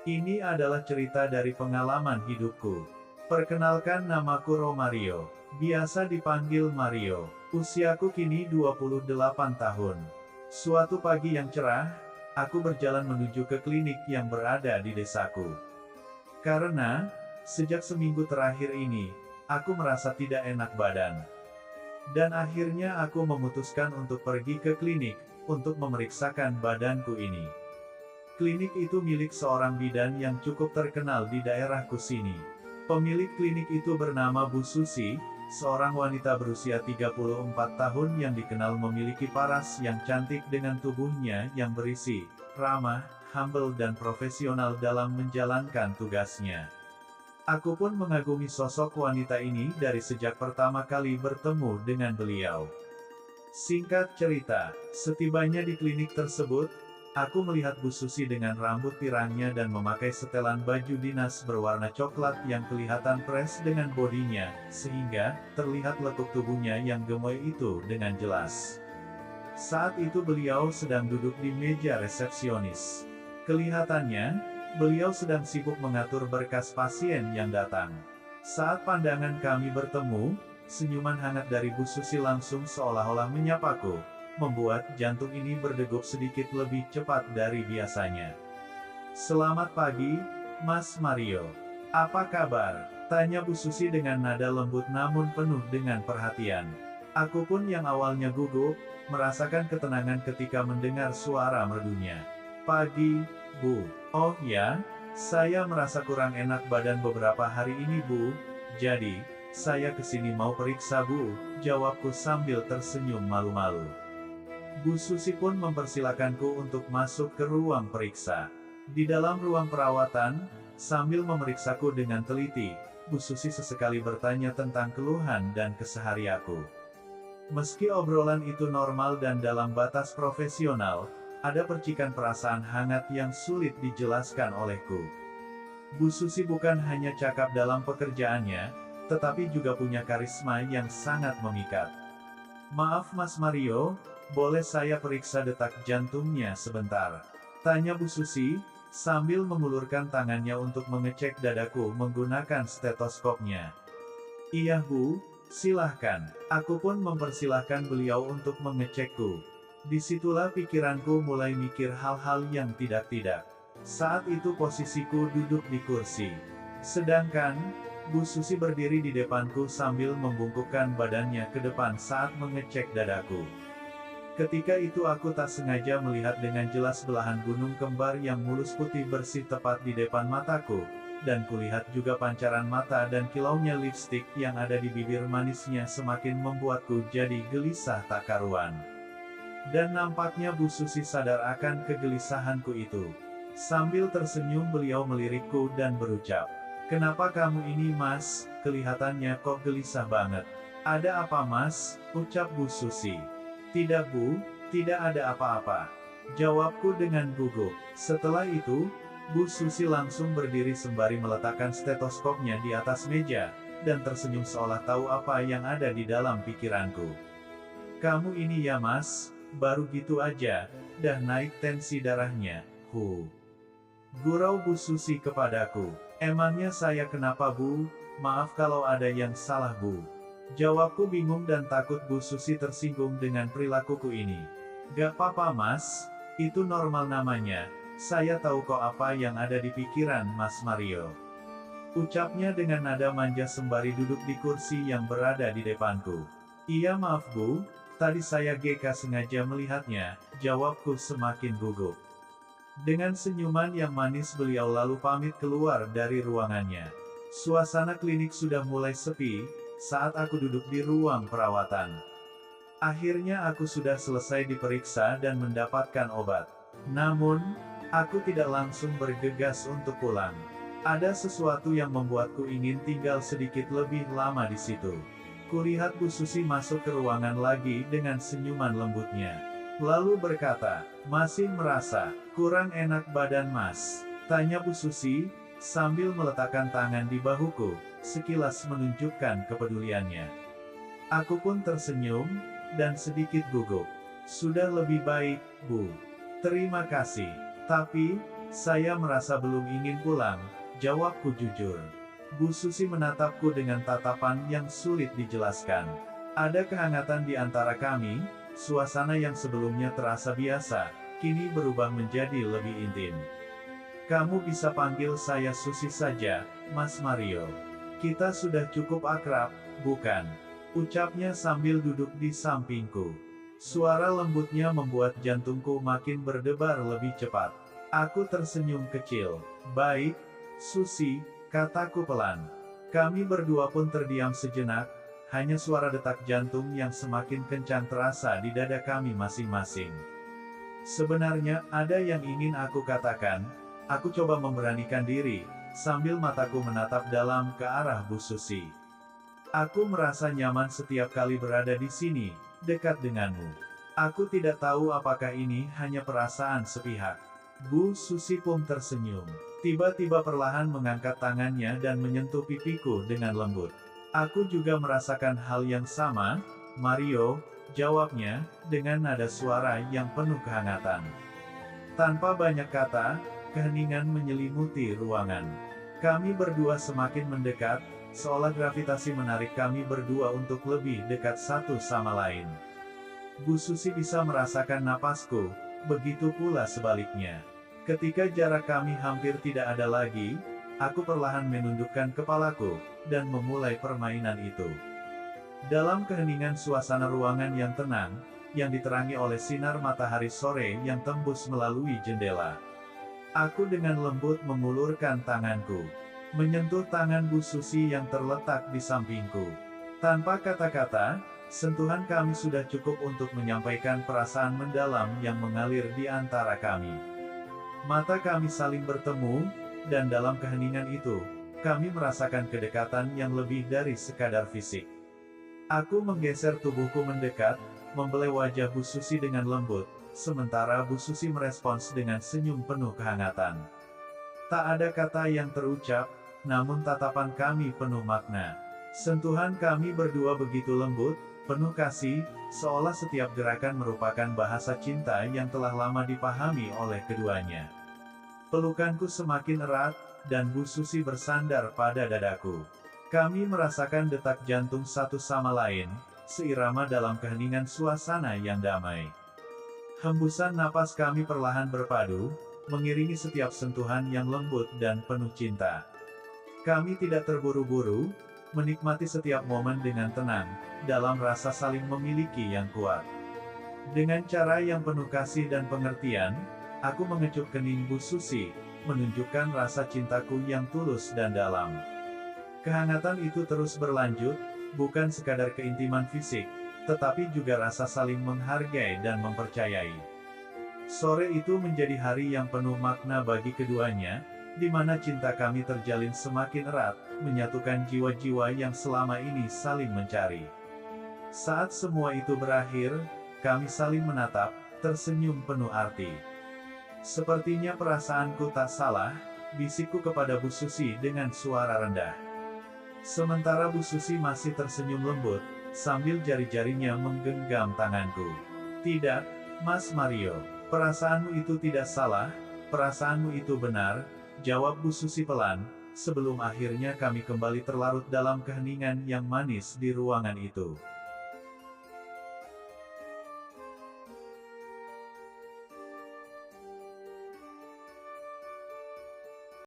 Ini adalah cerita dari pengalaman hidupku. Perkenalkan, namaku Romario. Biasa dipanggil Mario. Usiaku kini 28 tahun. Suatu pagi yang cerah, aku berjalan menuju ke klinik yang berada di desaku. Karena, sejak seminggu terakhir ini, aku merasa tidak enak badan. Dan akhirnya aku memutuskan untuk pergi ke klinik, untuk memeriksakan badanku ini. Klinik itu milik seorang bidan yang cukup terkenal di daerahku sini. Pemilik klinik itu bernama Bu Susi, seorang wanita berusia 34 tahun yang dikenal memiliki paras yang cantik dengan tubuhnya yang berisi, ramah, humble dan profesional dalam menjalankan tugasnya. Aku pun mengagumi sosok wanita ini dari sejak pertama kali bertemu dengan beliau. Singkat cerita, setibanya di klinik tersebut, aku melihat Bu Susi dengan rambut pirangnya dan memakai setelan baju dinas berwarna coklat yang kelihatan fresh dengan bodinya, sehingga terlihat lekuk tubuhnya yang gemoy itu dengan jelas. Saat itu beliau sedang duduk di meja resepsionis. Kelihatannya, beliau sedang sibuk mengatur berkas pasien yang datang. Saat pandangan kami bertemu, senyuman hangat dari Bu Susi langsung seolah-olah menyapaku, membuat jantung ini berdegup sedikit lebih cepat dari biasanya. "Selamat pagi, Mas Mario. Apa kabar?" tanya Bu Susi dengan nada lembut namun penuh dengan perhatian. Aku pun yang awalnya gugup, merasakan ketenangan ketika mendengar suara merdunya. "Pagi, Bu." "Oh ya, saya merasa kurang enak badan beberapa hari ini, Bu. Jadi, saya kesini mau periksa, Bu," jawabku sambil tersenyum malu-malu. Bu Susi pun mempersilakanku untuk masuk ke ruang periksa. Di dalam ruang perawatan, sambil memeriksaku dengan teliti, Bu Susi sesekali bertanya tentang keluhan dan keseharianku. Meski obrolan itu normal dan dalam batas profesional, ada percikan perasaan hangat yang sulit dijelaskan olehku. Bu Susi bukan hanya cakap dalam pekerjaannya, tetapi juga punya karisma yang sangat memikat. "Maaf Mas Mario, boleh saya periksa detak jantungnya sebentar?" tanya Bu Susi, sambil mengulurkan tangannya untuk mengecek dadaku menggunakan stetoskopnya. "Iya Bu, silahkan." Aku pun mempersilahkan beliau untuk mengecekku. Disitulah pikiranku mulai mikir hal-hal yang tidak-tidak. Saat itu posisiku duduk di kursi. Sedangkan, Bu Susi berdiri di depanku sambil membungkukkan badannya ke depan saat mengecek dadaku. Ketika itu aku tak sengaja melihat dengan jelas belahan gunung kembar yang mulus putih bersih tepat di depan mataku, dan kulihat juga pancaran mata dan kilaunya lipstik yang ada di bibir manisnya semakin membuatku jadi gelisah tak karuan. Dan nampaknya Bu Susi sadar akan kegelisahanku itu. Sambil tersenyum beliau melirikku dan berucap, "Kenapa kamu ini Mas, kelihatannya kok gelisah banget." "Ada apa Mas?" ucap Bu Susi. "Tidak Bu, tidak ada apa-apa," jawabku dengan gugup. Setelah itu, Bu Susi langsung berdiri sembari meletakkan stetoskopnya di atas meja, dan tersenyum seolah tahu apa yang ada di dalam pikiranku. "Kamu ini ya Mas, baru gitu aja, dah naik tensi darahnya, gurau Bu Susi kepadaku. "Emangnya saya kenapa Bu? Maaf kalau ada yang salah Bu," jawabku bingung dan takut Bu Susi tersinggung dengan perilakuku ini. "Gak apa-apa Mas, itu normal namanya, saya tahu kok apa yang ada di pikiran Mas Mario," ucapnya dengan nada manja sembari duduk di kursi yang berada di depanku. "Iya maaf Bu, tadi saya GK sengaja melihatnya," jawabku semakin gugup. Dengan senyuman yang manis beliau lalu pamit keluar dari ruangannya. Suasana klinik sudah mulai sepi, saat aku duduk di ruang perawatan. Akhirnya aku sudah selesai diperiksa dan mendapatkan obat. Namun, aku tidak langsung bergegas untuk pulang. Ada sesuatu yang membuatku ingin tinggal sedikit lebih lama di situ. Kulihat Bu Susi masuk ke ruangan lagi dengan senyuman lembutnya. Lalu berkata, "Masih merasa kurang enak badan Mas?" tanya Bu Susi, sambil meletakkan tangan di bahuku, sekilas menunjukkan kepeduliannya. Aku pun tersenyum, dan sedikit gugup. "Sudah lebih baik, Bu. Terima kasih. Tapi, Saya merasa belum ingin pulang, jawabku jujur. Bu Susi menatapku dengan tatapan yang sulit dijelaskan. Ada kehangatan di antara kami, suasana yang sebelumnya terasa biasa, kini berubah menjadi lebih intim. Kamu bisa panggil saya Susi saja, Mas Mario. Kita sudah cukup akrab, bukan? Ucapnya sambil duduk di sampingku. Suara lembutnya membuat jantungku makin berdebar lebih cepat. Aku tersenyum kecil. Baik, Susi, kataku pelan. Kami berdua pun terdiam sejenak, hanya suara detak jantung yang semakin kencang terasa di dada kami masing-masing. Sebenarnya, ada yang ingin aku katakan. Aku coba memberanikan diri, sambil mataku menatap dalam ke arah Bu Susi. Aku merasa nyaman setiap kali berada di sini, dekat denganmu. Aku tidak tahu apakah ini hanya perasaan sepihak. Bu Susi pun tersenyum. Tiba-tiba perlahan mengangkat tangannya dan menyentuh pipiku dengan lembut. Aku juga merasakan hal yang sama, Mario, jawabnya, dengan nada suara yang penuh kehangatan. Tanpa banyak kata, keheningan menyelimuti ruangan. Kami berdua semakin mendekat, seolah gravitasi menarik kami berdua untuk lebih dekat satu sama lain. Bu Susi bisa merasakan napasku, begitu pula sebaliknya. Ketika jarak kami hampir tidak ada lagi, aku perlahan menundukkan kepalaku, dan memulai permainan itu. Dalam keheningan suasana ruangan yang tenang, yang diterangi oleh sinar matahari sore yang tembus melalui jendela. Aku dengan lembut mengulurkan tanganku, menyentuh tangan Bu Susi yang terletak di sampingku. Tanpa kata-kata, sentuhan kami sudah cukup untuk menyampaikan perasaan mendalam yang mengalir di antara kami. Mata kami saling bertemu, dan dalam keheningan itu, kami merasakan kedekatan yang lebih dari sekadar fisik. Aku menggeser tubuhku mendekat, membelai wajah Bu Susi dengan lembut, sementara Bu Susi merespons dengan senyum penuh kehangatan. Tak ada kata yang terucap, namun tatapan kami penuh makna. Sentuhan kami berdua begitu lembut, penuh kasih, seolah setiap gerakan merupakan bahasa cinta yang telah lama dipahami oleh keduanya. Pelukanku semakin erat, dan Bu Susi bersandar pada dadaku. Kami merasakan detak jantung satu sama lain, seirama dalam keheningan suasana yang damai. Hembusan napas kami perlahan berpadu, mengiringi setiap sentuhan yang lembut dan penuh cinta. Kami tidak terburu-buru, menikmati setiap momen dengan tenang, dalam rasa saling memiliki yang kuat. Dengan cara yang penuh kasih dan pengertian, aku mengecup kening Bu Susi, menunjukkan rasa cintaku yang tulus dan dalam. Kehangatan itu terus berlanjut, bukan sekadar keintiman fisik, tetapi juga rasa saling menghargai dan mempercayai. Sore itu menjadi hari yang penuh makna bagi keduanya, di mana cinta kami terjalin semakin erat, menyatukan jiwa-jiwa yang selama ini saling mencari. Saat semua itu berakhir, kami saling menatap, tersenyum penuh arti. Sepertinya perasaanku tak salah, bisikku kepada Bu Susi dengan suara rendah. Sementara Bu Susi masih tersenyum lembut, sambil jari-jarinya menggenggam tanganku. Tidak, Mas Mario, perasaanmu itu tidak salah, perasaanmu itu benar, jawab Bu Susi pelan, sebelum akhirnya kami kembali terlarut dalam keheningan yang manis di ruangan itu.